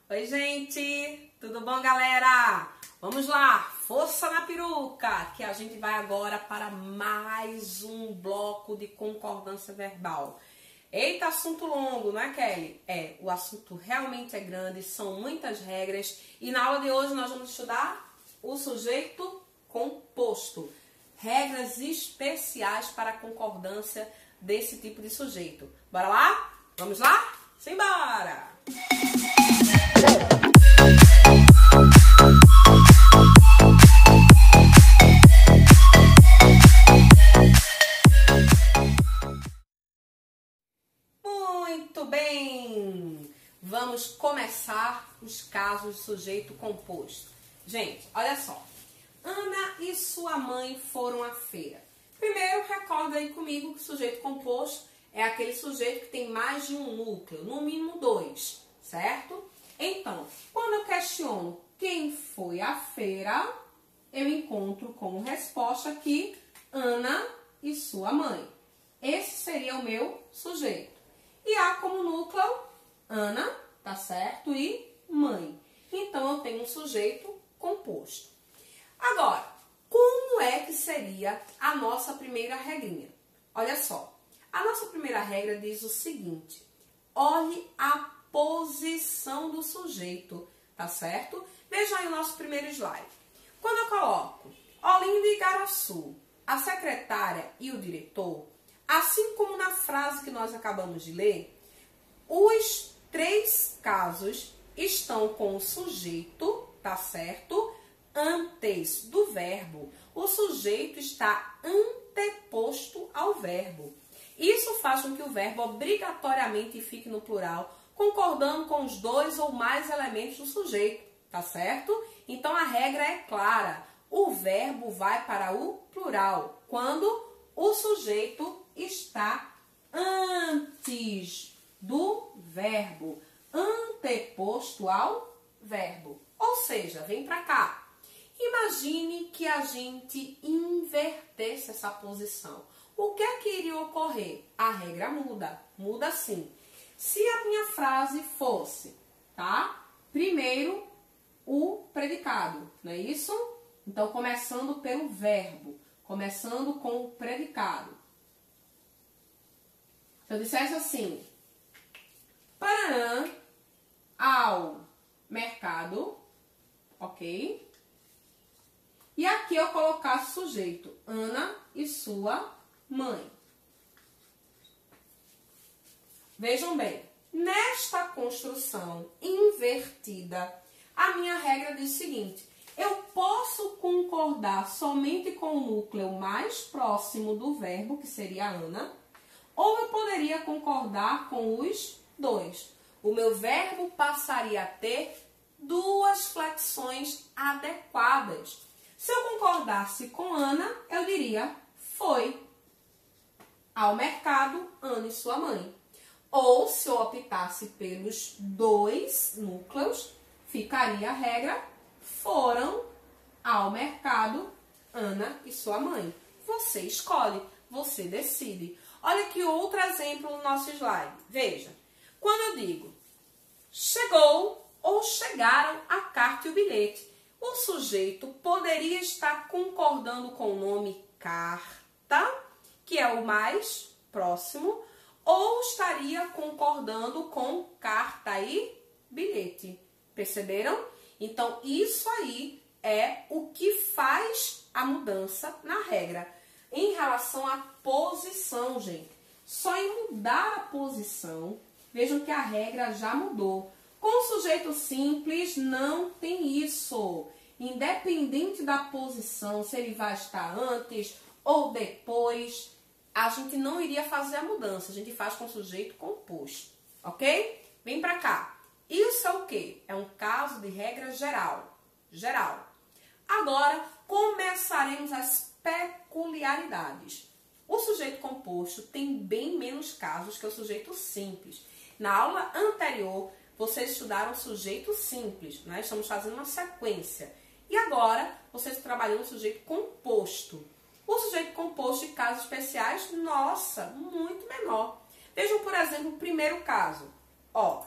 Oi, gente! Tudo bom, galera? Vamos lá, força na peruca, que a gente vai agora para mais um bloco de concordância verbal. Eita, assunto longo, não é, Kelly? É, o assunto realmente é grande, são muitas regras e na aula de hoje nós vamos estudar o sujeito composto. Regras especiais para a concordância desse tipo de sujeito. Bora lá? Vamos lá? Simbora! Muito bem! Vamos começar os casos de sujeito composto. Gente, olha só. Ana e sua mãe foram à feira. Primeiro, recorda aí comigo que o sujeito composto é aquele sujeito que tem mais de um núcleo, no mínimo 2, certo? Então, quando eu questiono quem foi à feira, eu encontro como resposta aqui Ana e sua mãe. Esse seria o meu sujeito. E há como núcleo Ana, tá certo? E mãe. Então, eu tenho um sujeito composto. Agora, como é que seria a nossa primeira regrinha? Olha só, a nossa primeira regra diz o seguinte: olhe a posição do sujeito, tá certo? Veja aí o nosso primeiro slide. Quando eu coloco Olinda e Igaraçu, a secretária e o diretor, assim como na frase que nós acabamos de ler, os três casos estão com o sujeito, tá certo? Antes do verbo. O sujeito está anteposto ao verbo. Isso faz com que o verbo obrigatoriamente fique no plural, concordando com os dois ou mais elementos do sujeito, tá certo? Então a regra é clara. O verbo vai para o plural quando o sujeito está antes do verbo, anteposto ao verbo. Ou seja, vem para cá. Imagine que a gente invertesse essa posição. O que é que iria ocorrer? A regra muda. Muda sim. Se a minha frase fosse, tá? Primeiro, o predicado, não é isso? Então, começando pelo verbo. Começando com o predicado. Se eu dissesse assim, Paranã ao mercado, ok? E aqui eu colocasse o sujeito, Ana e sua mãe. Vejam bem, nesta construção invertida, a minha regra diz o seguinte: eu posso concordar somente com o núcleo mais próximo do verbo, que seria Ana, ou eu poderia concordar com os dois. O meu verbo passaria a ter duas flexões adequadas. Se eu concordasse com Ana, eu diria foi ao mercado Ana e sua mãe. Ou se eu optasse pelos dois núcleos, ficaria a regra foram ao mercado Ana e sua mãe. Você escolhe, você decide. Olha aqui outro exemplo no nosso slide. Veja, quando eu digo chegou ou chegaram a carta e o bilhete, o sujeito poderia estar concordando com o nome carta, que é o mais próximo, ou estaria concordando com carta e bilhete. Perceberam? Então, isso aí é o que faz a mudança na regra. Em relação à posição, gente, só em mudar a posição, vejam que a regra já mudou. Com o sujeito simples, não tem isso. Independente da posição, se ele vai estar antes ou depois, a gente não iria fazer a mudança. A gente faz com o sujeito composto, ok? Vem pra cá. Isso é o quê? É um caso de regra geral. Geral. Agora, começaremos as peculiaridades. O sujeito composto tem bem menos casos que o sujeito simples. Na aula anterior, vocês estudaram sujeito simples, né? Estamos fazendo uma sequência. E agora, vocês trabalham o sujeito composto. O sujeito composto de casos especiais, nossa, muito menor. Vejam, por exemplo, o primeiro caso. Ó,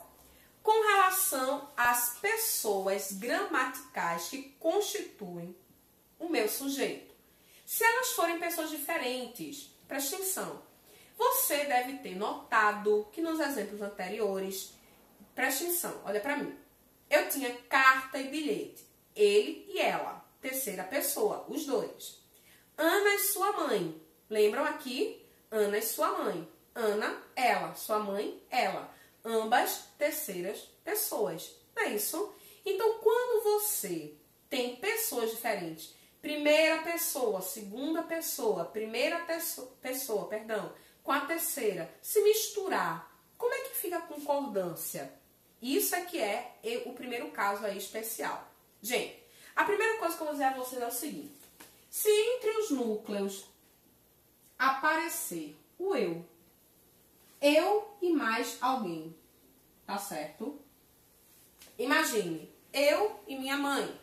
com relação à as pessoas gramaticais que constituem o meu sujeito. Se elas forem pessoas diferentes, preste atenção. Você deve ter notado que nos exemplos anteriores, preste atenção, olha para mim. Eu tinha carta e bilhete. Ele e ela. Terceira pessoa, os dois. Ana e sua mãe. Lembram aqui? Ana e sua mãe. Ana, ela. Sua mãe, ela. Ambas terceiras pessoas. Não é isso? Então, quando você tem pessoas diferentes, primeira pessoa, segunda pessoa, primeira pessoa, perdão, com a terceira, se misturar, como é que fica a concordância? Isso é que é o primeiro caso aí especial. Gente, a primeira coisa que eu vou dizer a vocês é o seguinte. Se entre os núcleos aparecer o eu e mais alguém, tá certo? Imagine, eu e minha mãe,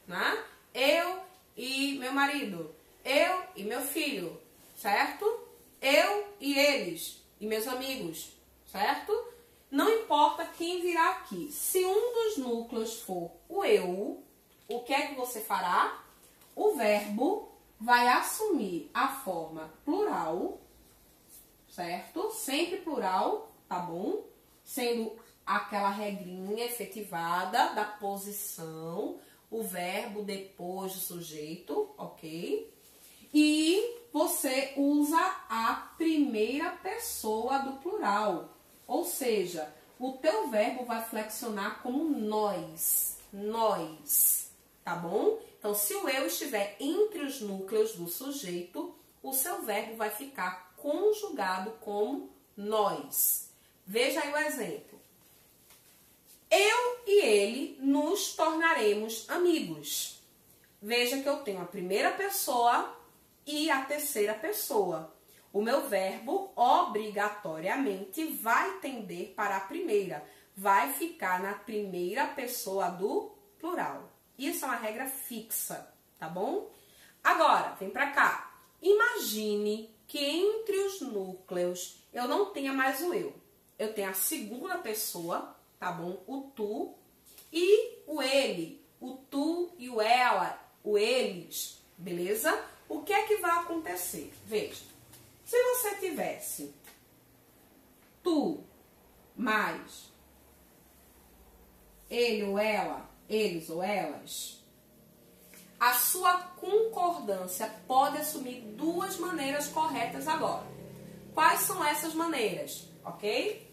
né? Eu e meu marido, eu e meu filho, certo? Eu e eles, e meus amigos, certo? Não importa quem virá aqui. Se um dos núcleos for o eu, o que é que você fará? O verbo vai assumir a forma plural, certo? Sempre plural, tá bom? Sendo aquela regrinha efetivada da posição, o verbo depois do sujeito, ok? E você usa a primeira pessoa do plural. Ou seja, o teu verbo vai flexionar como nós. Nós. Tá bom? Então, se o eu estiver entre os núcleos do sujeito, o seu verbo vai ficar conjugado como nós. Veja aí o exemplo. Eu e ele nos tornaremos amigos. Veja que eu tenho a primeira pessoa e a terceira pessoa. O meu verbo obrigatoriamente vai tender para a primeira. Vai ficar na primeira pessoa do plural. Isso é uma regra fixa, tá bom? Agora, vem pra cá. Imagine que entre os núcleos eu não tenha mais o eu. Eu tenho a segunda pessoa, tá bom? O tu e o ele. O tu e o ela, o eles, beleza? O que é que vai acontecer? Veja. Se você tivesse tu mais ele ou ela, eles ou elas, a sua concordância pode assumir duas maneiras corretas agora. Quais são essas maneiras? Ok?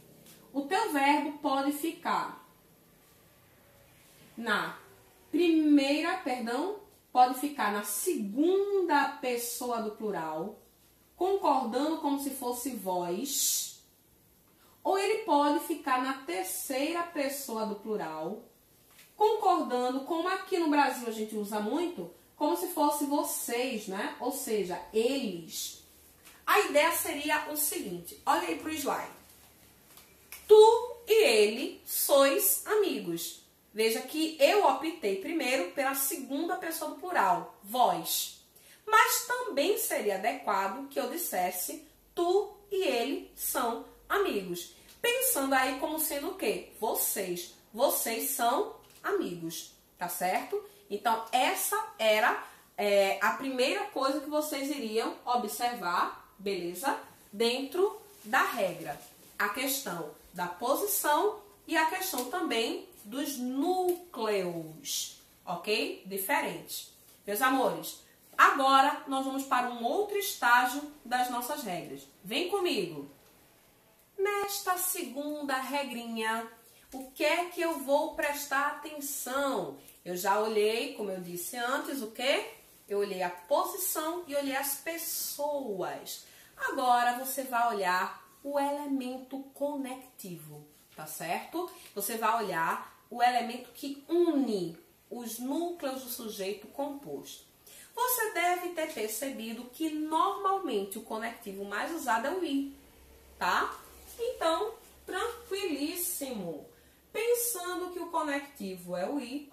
O teu verbo pode ficar na primeira, pode ficar na segunda pessoa do plural, concordando como se fosse vós, ou ele pode ficar na terceira pessoa do plural, concordando, como aqui no Brasil a gente usa muito, como se fosse vocês, né? Ou seja, eles. A ideia seria o seguinte, olha aí pro slide. Tu e ele sois amigos. Veja que eu optei primeiro pela segunda pessoa do plural, vós. Mas também seria adequado que eu dissesse tu e ele são amigos. Pensando aí como sendo o quê? Vocês. Vocês são amigos, tá certo? Então, essa era a primeira coisa que vocês iriam observar, beleza? Dentro da regra. A questão da posição e a questão também dos núcleos, ok? Diferentes. Meus amores, agora nós vamos para um outro estágio das nossas regras. Vem comigo. Nesta segunda regrinha, o que é que eu vou prestar atenção? Eu já olhei, como eu disse antes, o quê? Eu olhei a posição e olhei as pessoas. Agora você vai olhar o elemento conectivo, tá certo? Você vai olhar o elemento que une os núcleos do sujeito composto. Você deve ter percebido que normalmente o conectivo mais usado é o i, tá? Então, tranquilíssimo. Pensando que o conectivo é o i,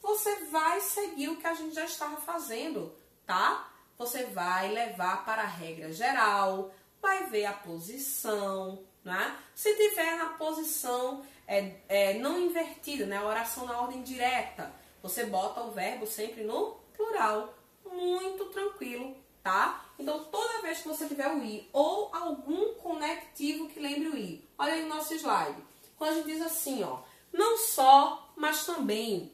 você vai seguir o que a gente já estava fazendo, tá? Você vai levar para a regra geral, vai ver a posição, né? Se tiver na posição não invertida, né? Oração na ordem direta, você bota o verbo sempre no plural. Muito tranquilo, tá? Então, toda vez que você tiver o i ou algum conectivo que lembre o i, olha aí no nosso slide. Quando a gente diz assim, ó, não só, mas também,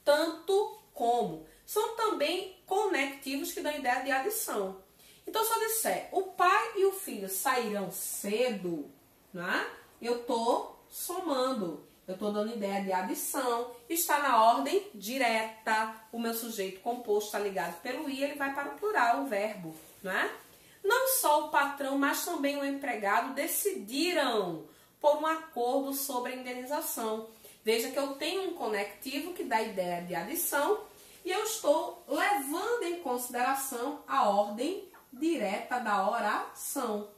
tanto como, são também conectivos que dão ideia de adição. Então, se eu disser, o pai e o filho sairão cedo, né? Eu tô somando. Eu estou dando ideia de adição, está na ordem direta. O meu sujeito composto está ligado pelo i, ele vai para o plural, o verbo, né? Não só o patrão, mas também o empregado decidiram por um acordo sobre a indenização. Veja que eu tenho um conectivo que dá ideia de adição e eu estou levando em consideração a ordem direta da oração.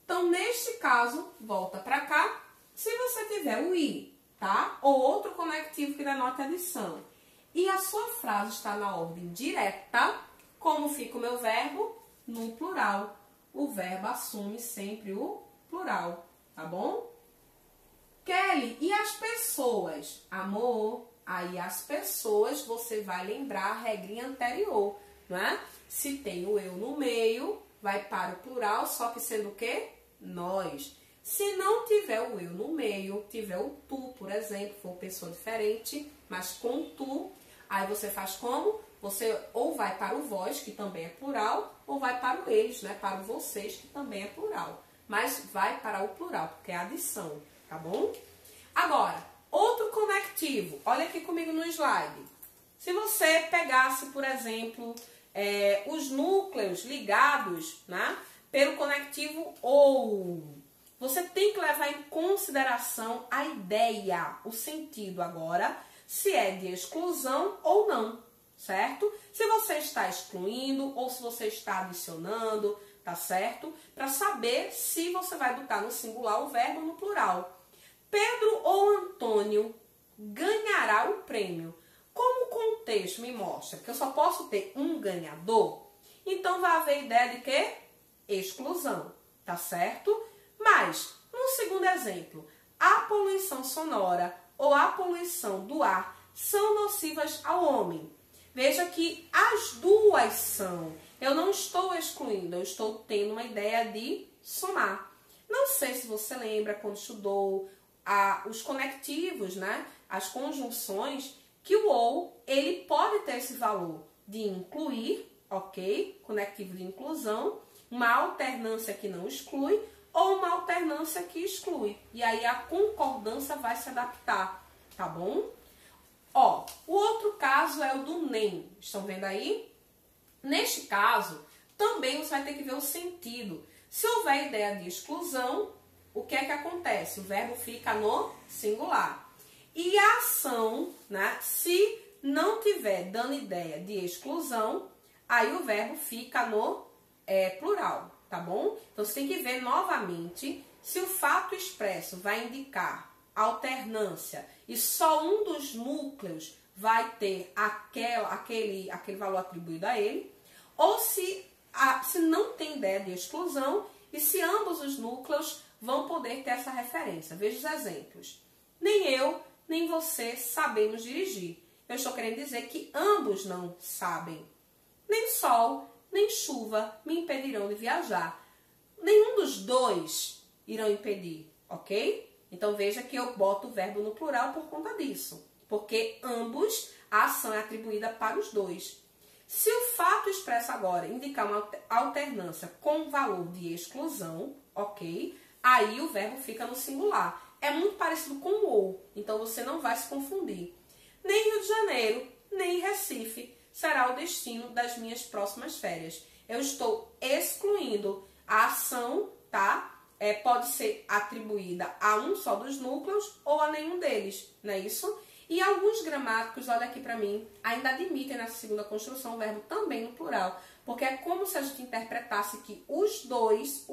Então, neste caso, volta para cá. Se você tiver o i, tá? Ou outro conectivo que denota adição, e a sua frase está na ordem direta, como fica o meu verbo? No plural. O verbo assume sempre o plural, tá bom? Kelly, e as pessoas? Amor, aí as pessoas você vai lembrar a regrinha anterior, não é? Se tem o eu no meio, vai para o plural, só que sendo o quê? Nós. Se não tiver o eu no meio, tiver o tu, por exemplo, for pessoa diferente, mas com tu, aí você faz como? Você ou vai para o vós, que também é plural, ou vai para o eles, né? Para o vocês, que também é plural. Mas vai para o plural, porque é adição, tá bom? Agora, outro conectivo. Olha aqui comigo no slide. Se você pegasse, por exemplo, os núcleos ligados, né? Pelo conectivo ou, você tem que levar em consideração a ideia, o sentido agora, se é de exclusão ou não, certo? Se você está excluindo ou se você está adicionando, tá certo? Para saber se você vai botar no singular o verbo ou no plural. Pedro ou Antônio ganhará o prêmio. Como o contexto me mostra que eu só posso ter um ganhador, então vai haver ideia de quê? Exclusão, tá certo? Mas, no segundo exemplo, a poluição sonora ou a poluição do ar são nocivas ao homem. Veja que as duas são. Eu não estou excluindo, eu estou tendo uma ideia de somar. Não sei se você lembra quando estudou os conectivos, né? As conjunções, que o ou, ele pode ter esse valor de incluir, ok? Conectivo de inclusão, uma alternância que não exclui, ou uma alternância que exclui. E aí a concordância vai se adaptar, tá bom? Ó, o outro caso é o do nem. Estão vendo aí? Neste caso, também você vai ter que ver o sentido. Se houver ideia de exclusão, o que é que acontece? O verbo fica no singular. E a ação, né? Se não tiver dando ideia de exclusão, aí o verbo fica no plural, tá bom? Então, você tem que ver novamente se o fato expresso vai indicar alternância e só um dos núcleos vai ter aquele valor atribuído a ele, ou se não tem ideia de exclusão e se ambos os núcleos vão poder ter essa referência. Veja os exemplos. Nem eu, nem você sabemos dirigir. Eu estou querendo dizer que ambos não sabem. Nem sol, nem chuva me impedirão de viajar. Nenhum dos dois irão impedir, ok? Então, veja que eu boto o verbo no plural por conta disso. Porque ambos, a ação é atribuída para os dois. Se o fato expresso agora indicar uma alternância com valor de exclusão, ok? Aí o verbo fica no singular. É muito parecido com o ou, então você não vai se confundir. Nem Rio de Janeiro, nem Recife será o destino das minhas próximas férias. Eu estou excluindo a ação, tá? Pode ser atribuída a um só dos núcleos ou a nenhum deles, não é isso? E alguns gramáticos, olha aqui para mim, ainda admitem nessa segunda construção o verbo também no plural, porque é como se a gente interpretasse que os dois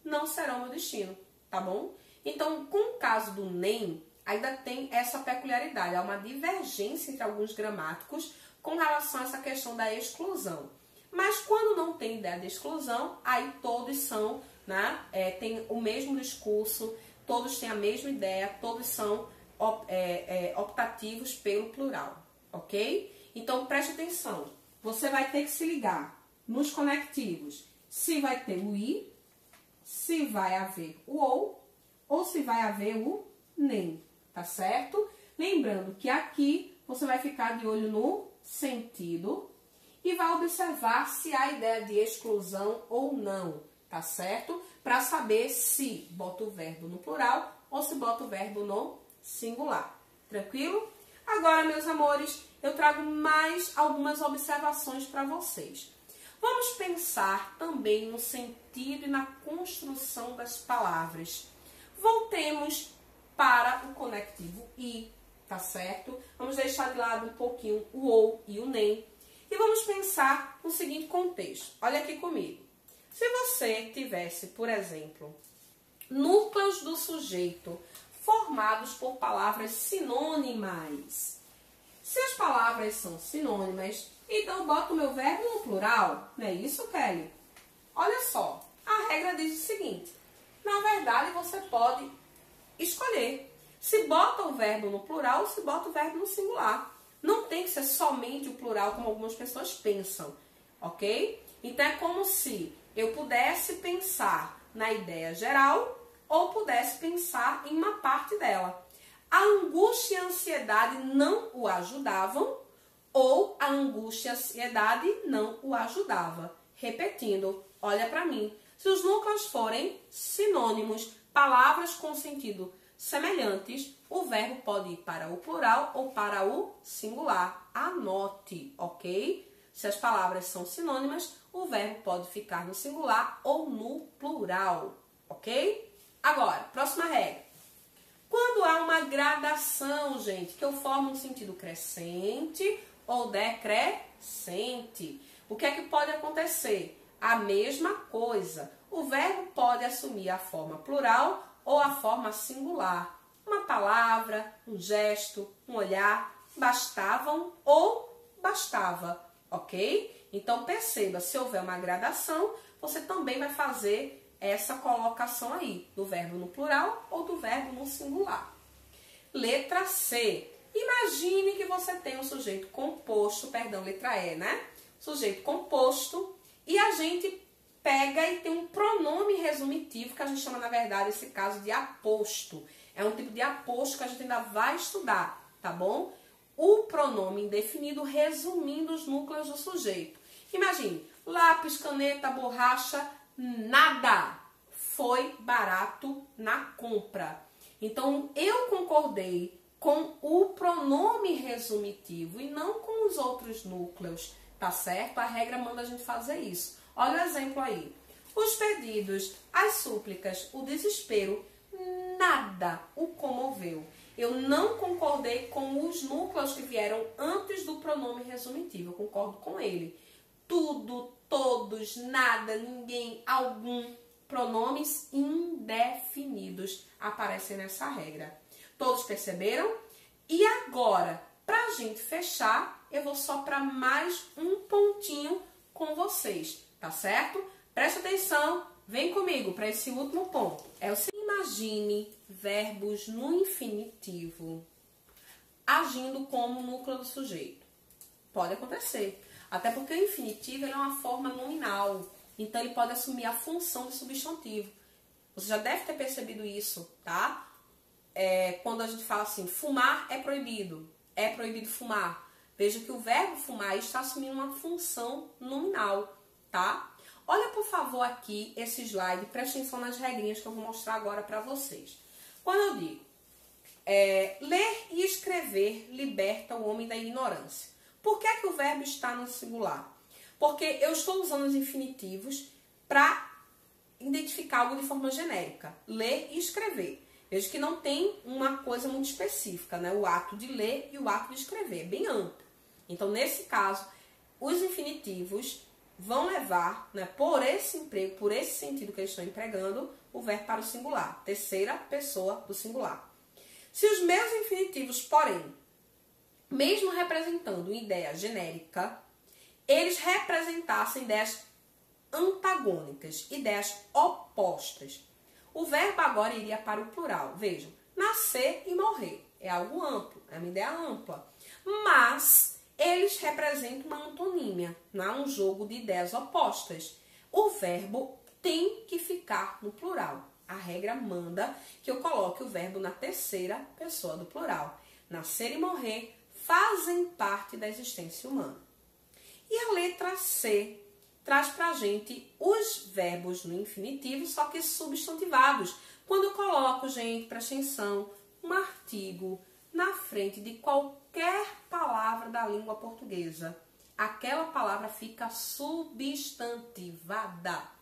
não serão meu destino, tá bom? Então, com o caso do nem, ainda tem essa peculiaridade, há uma divergência entre alguns gramáticos com relação a essa questão da exclusão. Mas quando não tem ideia de exclusão, aí todos são né? Têm o mesmo discurso, todos têm a mesma ideia, todos são optativos pelo plural, ok? Então preste atenção, você vai ter que se ligar nos conectivos, se vai ter o i, se vai haver o ou se vai haver o nem, tá certo? Lembrando que aqui você vai ficar de olho no sentido e vai observar se há ideia de exclusão ou não, tá certo? Para saber se bota o verbo no plural ou se bota o verbo no singular. Tranquilo? Agora, meus amores, eu trago mais algumas observações para vocês. Vamos pensar também no sentido e na construção das palavras. Voltemos para o conectivo i, tá certo? Vamos deixar de lado um pouquinho o ou e o nem. E vamos pensar no seguinte contexto. Olha aqui comigo. Se você tivesse, por exemplo, núcleos do sujeito formados por palavras sinônimas. Se as palavras são sinônimas, então eu boto o meu verbo no plural. Não é isso, Kelly? Olha só, a regra diz o seguinte. Na verdade, você pode escolher se bota o verbo no plural ou se bota o verbo no singular. Não tem que ser somente o plural, como algumas pessoas pensam, ok? Então, é como se eu pudesse pensar na ideia geral ou pudesse pensar em uma parte dela. A angústia e a ansiedade não o ajudavam ou a angústia e a ansiedade não o ajudava. Repetindo, olha para mim. Se os núcleos forem sinônimos, palavras com sentido semelhantes, o verbo pode ir para o plural ou para o singular. Anote, ok? Se as palavras são sinônimas, o verbo pode ficar no singular ou no plural, ok? Agora, próxima regra. Quando há uma gradação, gente, que eu formo um sentido crescente ou decrescente, o que é que pode acontecer? A mesma coisa. O verbo pode assumir a forma plural ou a forma singular. Uma palavra, um gesto, um olhar, bastavam ou bastava, ok? Então perceba, se houver uma gradação, você também vai fazer essa colocação aí, do verbo no plural ou do verbo no singular. Letra C. Imagine que você tem um sujeito composto, letra E, né? Sujeito composto, e a gente pega e tem um pronome resumitivo, que a gente chama, na verdade, esse caso de aposto. É um tipo de aposto que a gente ainda vai estudar, tá bom? O pronome indefinido resumindo os núcleos do sujeito. Imagine, lápis, caneta, borracha, nada. Foi barato na compra. Então, eu concordei com o pronome resumitivo e não com os outros núcleos, tá certo? A regra manda a gente fazer isso. Olha o exemplo aí. Os pedidos, as súplicas, o desespero, nada o comoveu. Eu não concordei com os núcleos que vieram antes do pronome resumitivo. Eu concordo com ele. Tudo, todos, nada, ninguém, algum. Pronomes indefinidos aparecem nessa regra. Todos perceberam? E agora, para a gente fechar, eu vou só para mais um pontinho com vocês, tá certo? Presta atenção, vem comigo para esse último ponto. É o seguinte: imagine verbos no infinitivo agindo como núcleo do sujeito. Pode acontecer, até porque o infinitivo ele é uma forma nominal, então ele pode assumir a função de substantivo. Você já deve ter percebido isso, tá? Quando a gente fala assim, fumar é proibido fumar. Veja que o verbo fumar está assumindo uma função nominal, tá? Olha, por favor, aqui esse slide, preste atenção nas regrinhas que eu vou mostrar agora para vocês. Quando eu digo, ler e escrever liberta o homem da ignorância. Por que é que o verbo está no singular? Porque eu estou usando os infinitivos para identificar algo de forma genérica. Ler e escrever. Veja que não tem uma coisa muito específica, né? O ato de ler e o ato de escrever. É bem amplo. Então, nesse caso, os infinitivos vão levar, né, por esse emprego, por esse sentido que eles estão empregando, o verbo para o singular. Terceira pessoa do singular. Se os meus infinitivos, porém, mesmo representando uma ideia genérica, eles representassem ideias antagônicas, ideias opostas. O verbo agora iria para o plural. Vejam, nascer e morrer. É algo amplo, é uma ideia ampla. Mas eles representam uma antonímia, não é um jogo de ideias opostas. O verbo tem que ficar no plural. A regra manda que eu coloque o verbo na terceira pessoa do plural. Nascer e morrer fazem parte da existência humana. E a letra C traz pra gente os verbos no infinitivo, só que substantivados. Quando eu coloco, gente, presta atenção, um artigo na frente de qualquer palavra da língua portuguesa, aquela palavra fica substantivada.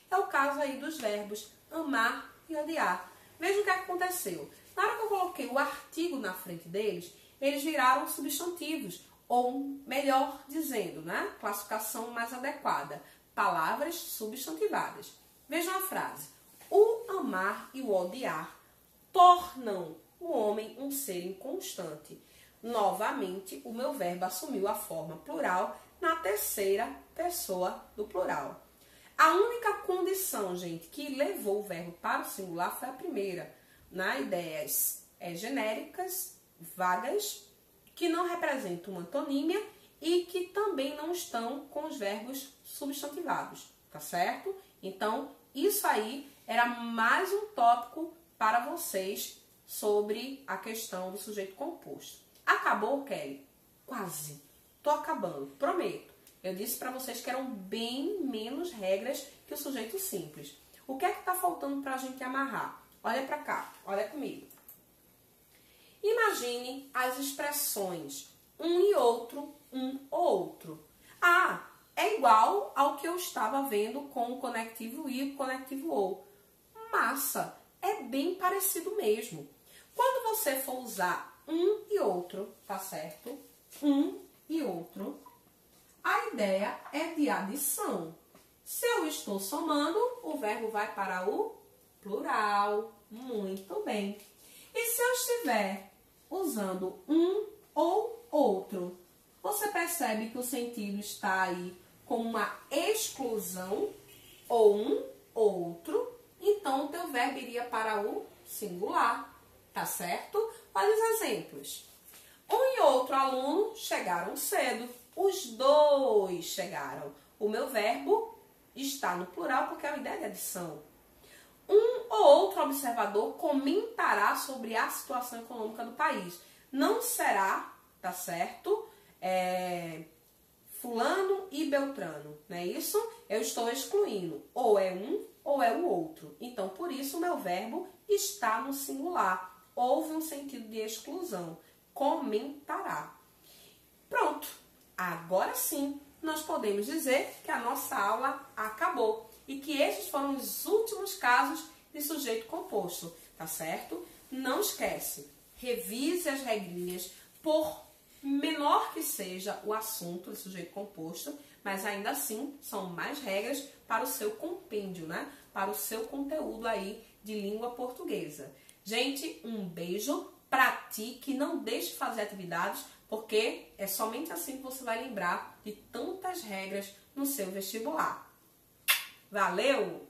É o caso aí dos verbos amar e odiar. Veja o que aconteceu. Na hora que eu coloquei o artigo na frente deles, eles viraram substantivos, ou melhor dizendo, né? Classificação mais adequada, palavras substantivadas. Vejam a frase. O amar e o odiar tornam o homem um ser inconstante. Novamente, o meu verbo assumiu a forma plural na terceira pessoa do plural. A única condição, gente, que levou o verbo para o singular foi a primeira, ideias genéricas, vagas, que não representam uma antonímia e que também não estão com os verbos substantivados, tá certo? Então, isso aí era mais um tópico para vocês sobre a questão do sujeito composto. Acabou, Kelly? Quase. Tô acabando, prometo. Eu disse para vocês que eram bem menos regras que o sujeito simples. O que é que tá faltando para a gente amarrar? Olha para cá, olha comigo. Imagine as expressões um e outro, um ou outro. Ah, é igual ao que eu estava vendo com o conectivo e o conectivo ou. Massa, é bem parecido mesmo. Quando você for usar um e outro, tá certo? Um e outro, a ideia é de adição. Se eu estou somando, o verbo vai para o plural. Muito bem. E se eu estiver usando um ou outro, você percebe que o sentido está aí como uma exclusão, ou um, outro, então o teu verbo iria para o singular, tá certo? Olha os exemplos. Um e outro aluno chegaram cedo, os dois chegaram. O meu verbo está no plural porque é uma ideia de adição. Um ou outro observador comentará sobre a situação econômica do país. Não será, tá certo? Fulano e Beltrano, não é isso? Eu estou excluindo. Ou é um ou é o outro. Então, por isso, o meu verbo está no singular. Houve um sentido de exclusão. Comentará. Pronto. Agora sim, nós podemos dizer que a nossa aula acabou. E que esses foram os últimos casos de sujeito composto, tá certo? Não esquece, revise as regrinhas, por menor que seja o assunto de sujeito composto, mas ainda assim são mais regras para o seu compêndio, né? Para o seu conteúdo aí de língua portuguesa. Gente, um beijo, pratique, não deixe de fazer atividades, porque é somente assim que você vai lembrar de tantas regras no seu vestibular. Valeu!